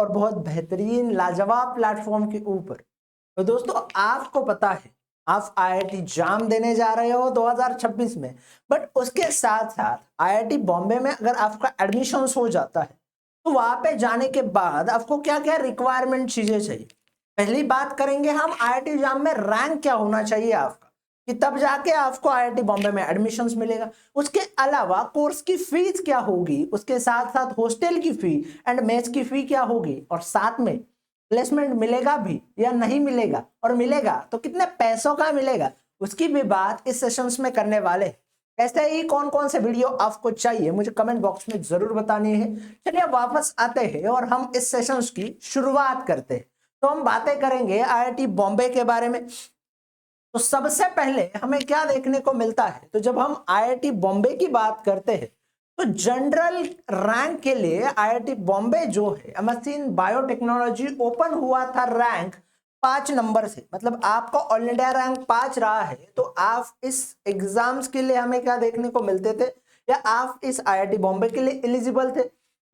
और बहुत बेहतरीन लाजवाब प्लेटफॉर्म के ऊपर। तो दोस्तों आपको पता है आप आईआईटी जाम देने जा रहे हो 2026 में, बट उसके साथ साथ आईआईटी बॉम्बे में अगर आपका एडमिशन हो जाता है तो वहां पे जाने के बाद आपको क्या क्या रिक्वायरमेंट चीजें चाहिए। पहली बात करेंगे हम आईआईटी जाम में रैंक क्या होना चाहिए आपका, कि तब जाके आपको आईआईटी बॉम्बे में एडमिशंस मिलेगा। उसके अलावा कोर्स की फीस क्या होगी, उसके साथ साथ हॉस्टल की फी एंड मेस की फी क्या होगी, और साथ में प्लेसमेंट मिलेगा भी या नहीं मिलेगा, और मिलेगा तो कितने पैसों का मिलेगा, उसकी भी बात इस सेशंस में करने वाले। ऐसे ही कौन कौन से वीडियो आपको चाहिए मुझे कमेंट बॉक्स में जरूर बतानी है। चलिए वापस आते हैं और हम इस सेशंस की शुरुआत करते हैं। तो हम बातें करेंगे आईआईटी बॉम्बे के बारे में। तो सबसे पहले हमें क्या देखने को मिलता है, तो जब हम आईआईटी बॉम्बे की बात करते हैं तो जनरल रैंक के लिए आईआईटी बॉम्बे जो है एमएससी इन बायोटेक्नोलॉजी ओपन हुआ था रैंक 5 नंबर से, मतलब आपका ऑल इंडिया रैंक 5 रहा है तो आप इस एग्जाम्स के लिए हमें क्या देखने को मिलते थे, या आप इस आईआईटी बॉम्बे के लिए एलिजिबल थे।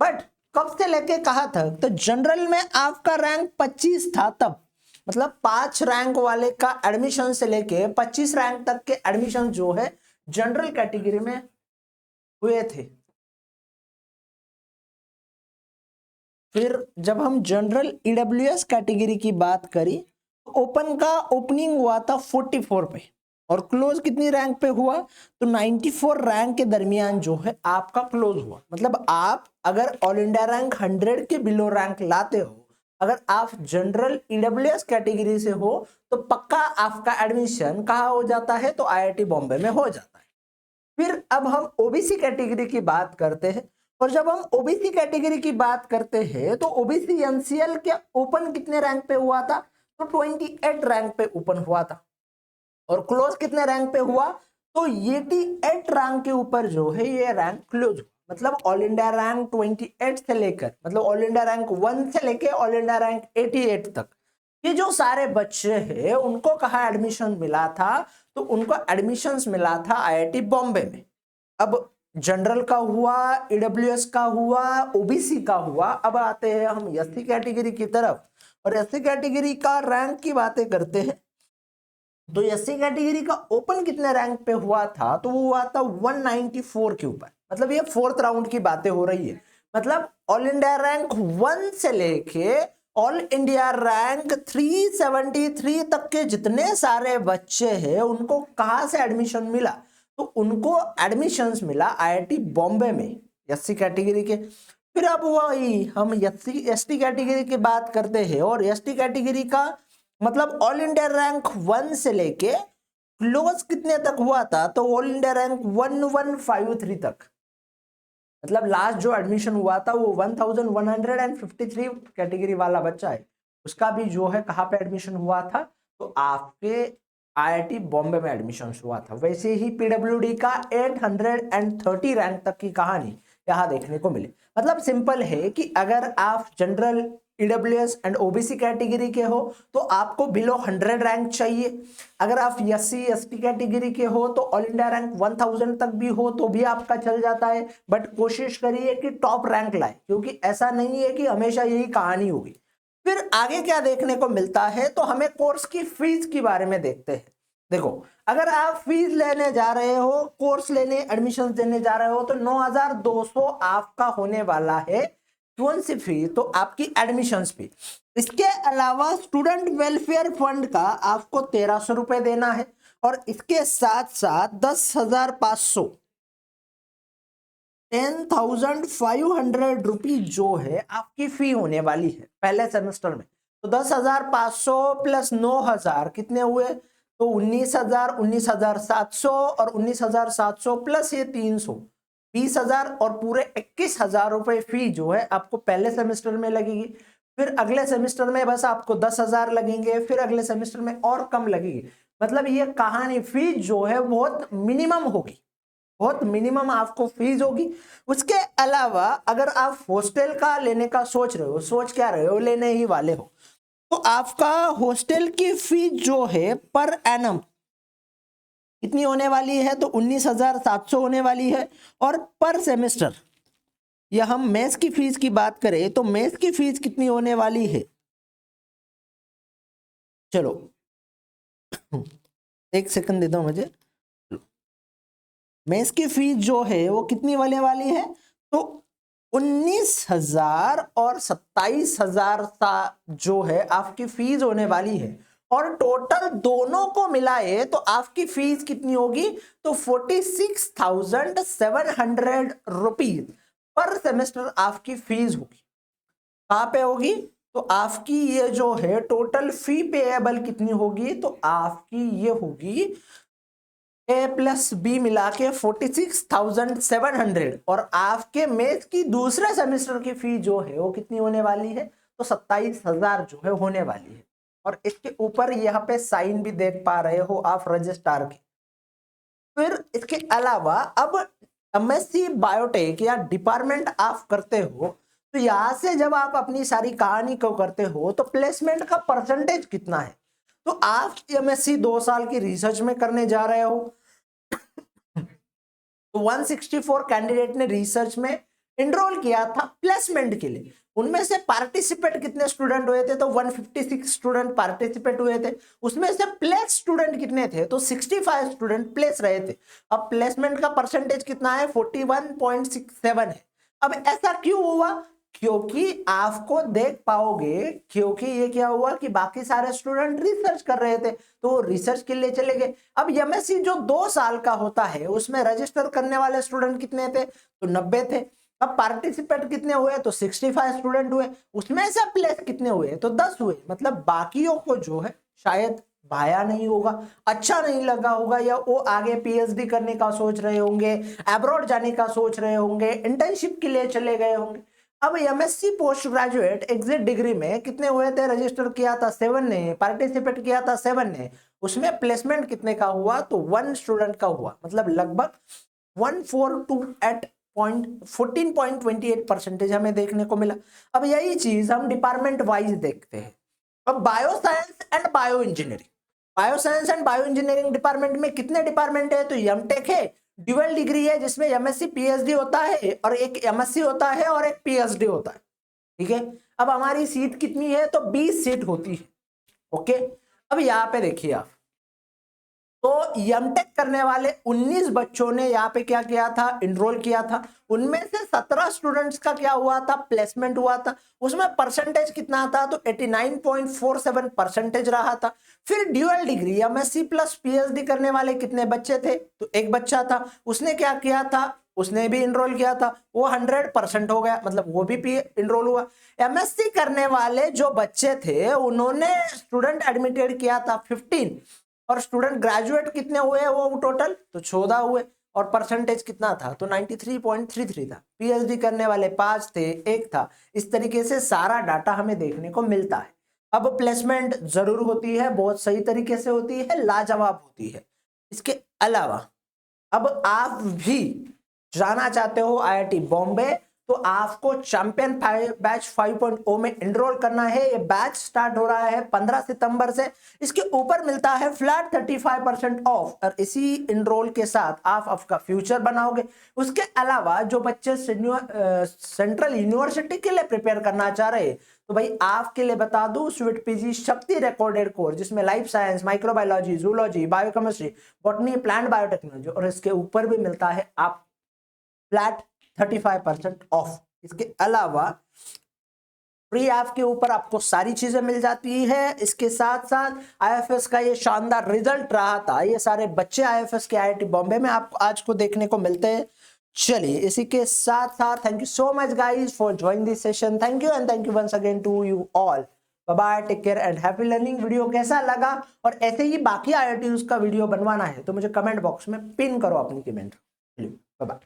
बट कब से लेके कहा था, तो जनरल में आपका रैंक 25 था तब, मतलब 5 रैंक वाले का एडमिशन से लेके 25 रैंक तक के एडमिशन जो है जनरल कैटेगरी में हुए थे। फिर जब हम जनरल ईडब्ल्यूएस कैटेगरी की बात करी तो ओपन का ओपनिंग हुआ था 44 पे और क्लोज कितनी रैंक पे हुआ, तो 94 रैंक के दरमियान जो है आपका क्लोज हुआ। मतलब आप अगर ऑल इंडिया रैंक 100 के बिलो रैंक लाते हो, अगर आप जनरल ईडब्ल्यूएस कैटेगरी से हो तो पक्का आपका एडमिशन कहाँ हो जाता है, तो आईआईटी बॉम्बे में हो जाता है। फिर अब हम ओबीसी कैटेगरी की बात करते हैं, और जब हम ओबीसी कैटेगरी की बात करते हैं तो ओबीसी एनसीएल के ओपन कितने रैंक पे हुआ था, तो 28 रैंक पे ओपन हुआ था, और क्लोज कितने रैंक पे हुआ, तो 88 रैंक के ऊपर जो है ये रैंक क्लोज हुआ। मतलब ऑल इंडिया रैंक 28 से लेकर, मतलब ऑल इंडिया रैंक 1 से लेकर ऑल इंडिया रैंक 88 तक, ये जो सारे बच्चे हैं उनको कहाँ एडमिशन मिला था, तो उनको एडमिशंस मिला था आईआईटी बॉम्बे में। अब जनरल का हुआ, ईडब्ल्यूएस का हुआ, ओबीसी का हुआ, अब आते हैं हम एससी कैटेगरी की तरफ, और एससी कैटेगरी का रैंक की बातें करते हैं। तो एससी कैटेगरी का ओपन कितने रैंक पे हुआ था, तो वो हुआ था 194 के ऊपर, मतलब ये 4th राउंड की बातें हो रही है। मतलब ऑल इंडिया रैंक 1 से लेके ऑल इंडिया रैंक 373 तक के जितने सारे बच्चे हैं उनको कहां से एडमिशन मिला, तो उनको एडमिशंस मिला आईआईटी बॉम्बे में एससी कैटेगरी के। फिर अब वही हम एससी एसटी कैटेगरी की बात करते हैं, और एसटी कैटेगरी का मतलब ऑल इंडिया रैंक 1 से लेके क्लोज कितने तक हुआ था, तो ऑल इंडिया रैंक 1153 तक, मतलब लास्ट जो एडमिशन हुआ था वो 1153 कैटेगरी वाला बच्चा है, उसका भी जो है कहाँ पे एडमिशन हुआ था, तो आपके आईआईटी बॉम्बे में एडमिशन हुआ था। वैसे ही पीडब्ल्यूडी का 830 रैंक तक की कहानी यहाँ देखने को मिली। मतलब सिंपल है कि अगर आप general EWS and OBC category के हो तो आपको बिलो 100 रैंक चाहिए। अगर आप एससी एसटी कैटेगरी के हो तो ऑल इंडिया रैंक 1000 तक भी हो तो भी आपका चल जाता है, बट कोशिश करिए कि टॉप रैंक लाए, क्योंकि ऐसा नहीं है कि हमेशा यही कहानी होगी। फिर आगे क्या देखने को मिलता है, तो हमें कोर्स की फीस के बारे में देखते हैं। देखो अगर आप फीस लेने जा रहे हो, कोर्स लेने एडमिशन देने जा रहे हो, तो 9200 आपका होने वाला है कौन सी फी, तो आपकी एडमिशन फी। इसके अलावा स्टूडेंट वेलफेयर फंड का आपको 1300 रुपए देना है, और इसके साथ साथ 10,500 10,500 रुपीज जो है आपकी फी होने वाली है पहले सेमेस्टर में। तो 10,500 प्लस 9,000 कितने हुए, तो 19,000, 19,700 और 19,700 प्लस ये 300, 20,000 और पूरे 21,000 रुपए फी जो है आपको पहले सेमेस्टर में लगेगी। फिर अगले सेमेस्टर में बस आपको 10,000 लगेंगे, फिर अगले सेमेस्टर में और कम लगेगी। मतलब ये कहानी फी जो है बहुत मिनिमम होगी, बहुत मिनिमम आपको फीस होगी। उसके अलावा अगर आप हॉस्टल का लेने का सोच रहे हो, सोच क्या रहे हो, लेने ही वाले हो, तो आपका हॉस्टल की फीस जो है पर एनम कितनी होने वाली है, तो 19,700 होने वाली है, और पर सेमेस्टर या हम मेस की फीस की बात करें तो मेस की फीस कितनी होने वाली है, चलो एक सेकंड दे दो मुझे। मेस की फीस जो है वो कितनी होने वाली है, तो 19,000 और 27,000 जो है आपकी फीस होने वाली है। और टोटल दोनों को मिलाए तो आपकी फीस कितनी होगी, तो 46,700 रुपीज पर सेमेस्टर आपकी फीस होगी। कहाँ पे होगी, तो आपकी ये जो है टोटल फी पेएबल कितनी होगी, तो आपकी ये होगी ए प्लस बी मिला के 46,700 और आपके मेस की दूसरे सेमेस्टर की फी जो है वो कितनी होने वाली है, तो 27,000 जो है होने वाली है। और इसके ऊपर यहाँ पे साइन भी देख पा रहे हो आप रजिस्ट्रार के। फिर इसके अलावा अब एमएससी बायोटेक या डिपार्टमेंट आप करते हो, तो यहां से जब आप अपनी सारी कहानी को करते हो तो प्लेसमेंट का परसेंटेज कितना है, तो आप एमएससी 2 साल की रिसर्च में करने जा रहे हो, तो 164 कैंडिडेट ने रिसर्च में इनरोल किया था प्लेसमेंट के लिए। उनमें से पार्टिसिपेट कितने स्टूडेंट हुए थे, तो 156 स्टूडेंट पार्टिसिपेट हुए थे। उसमें से प्लेस स्टूडेंट कितने थे, तो 65 स्टूडेंट प्लेस रहे थे। अब प्लेसमेंट का परसेंटेज कितना है, 41.67 है। अब ऐसा क्यों हुआ, क्योंकि आपको देख पाओगे, क्योंकि ये क्या हुआ कि बाकी सारे स्टूडेंट रिसर्च कर रहे थे तो रिसर्च के लिए चले गए। अब एमएससी जो 2 साल का होता है उसमें रजिस्टर करने वाले स्टूडेंट कितने थे, तो 90 थे। अब पार्टिसिपेट कितने हुए, तो 65 स्टूडेंट हुए। उसमें से प्लेस कितने हुए, तो 10 हुए। मतलब बाकियों को जो है शायद भाया नहीं होगा, अच्छा नहीं लगा होगा, या वो आगे पीएचडी करने का सोच रहे होंगे, अब्रॉड जाने का सोच रहे होंगे, इंटर्नशिप के लिए चले गए होंगे। अब MSc post graduate exit degree में कितने हुए थे, रजिस्टर किया था 7 ने, पार्टिसिपेट किया था 7 ने, उसमें प्लेसमेंट कितने का हुआ, तो 1 स्टूडेंट का हुआ। मतलब लगभग 14.28% हमें देखने को मिला। अब यही चीज हम डिपार्टमेंट वाइज देखते हैं। अब bio science and bio engineering, bio science and bio engineering department में कितने डिपार्टमेंट है, तो एमटेक है, ड्यूअल डिग्री है जिसमें एमएससी पीएचडी होता है, और एक एमएससी होता है और एक पीएचडी होता है। ठीक है, अब हमारी सीट कितनी है, तो 20 सीट होती है। ओके, अब यहाँ पे देखिए आप, तो एमटेक करने वाले 19 बच्चों ने यहाँ पे क्या किया था, इनरोल किया था। उनमें से 17 स्टूडेंट्स का क्या हुआ था, प्लेसमेंट हुआ था। उसमें परसेंटेज कितना था, तो 89.47 परसेंटेज रहा था। फिर dual degree MSc plus PhD करने वाले कितने बच्चे थे, तो एक बच्चा था। उसने क्या किया था, उसने भी इनरोल किया था, वो 100% हो गया, मतलब वो भी इनरोल हुआ। एमएससी करने वाले जो बच्चे थे उन्होंने स्टूडेंट एडमिटेड किया था 15, और स्टूडेंट ग्रेजुएट कितने हुए वो टोटल, तो 14 हुए। और परसेंटेज कितना था, तो 93.33 था। पीएचडी करने वाले 5 थे, 1 था। इस तरीके से सारा डाटा हमें देखने को मिलता है। अब प्लेसमेंट जरूर होती है, बहुत सही तरीके से होती है, लाजवाब होती है। इसके अलावा अब आप भी जाना चाहते हो आईआईटी बॉम्बे, तो आपको चैंपियन बैच 5.0 में एनरोल करना है। ये बैच स्टार्ट हो रहा है 15 सितंबर से। इसके ऊपर मिलता है फ्लैट 35% ऑफ, और इसी एनरोल के साथ आप आपका फ्यूचर बनाओगे। उसके अलावा जो बच्चे सेंट्रल यूनिवर्सिटी के लिए प्रिपेयर करना चाह रहे हैं, तो भाई आपके लिए बता दूं, स्वीट पीजी शक्ति रिकॉर्डेड कोर्स, जिसमें life science, microbiology, zoology, biochemistry, botany, plant biotechnology, और इसके ऊपर भी मिलता है आप फ्लैट 35% ऑफ। इसके अलावा फ्री ऐप के ऊपर आपको सारी चीजें मिल जाती है। इसके साथ साथ आईएफएस का ये शानदार रिजल्ट रहा था, ये सारे बच्चे आईएफएस के आईआईटी बॉम्बे में आपको आज को देखने को मिलते हैं। चलिए, इसी के साथ साथ thank you so much guys for joining this session. Thank you and thank you once again to you all. Bye bye, take care and happy learning. Video कैसा लगा, और ऐसे ही बाकी आईआईटी का वीडियो बनवाना है तो मुझे कमेंट बॉक्स में पिन करो अपनी कमेंट। Bye bye.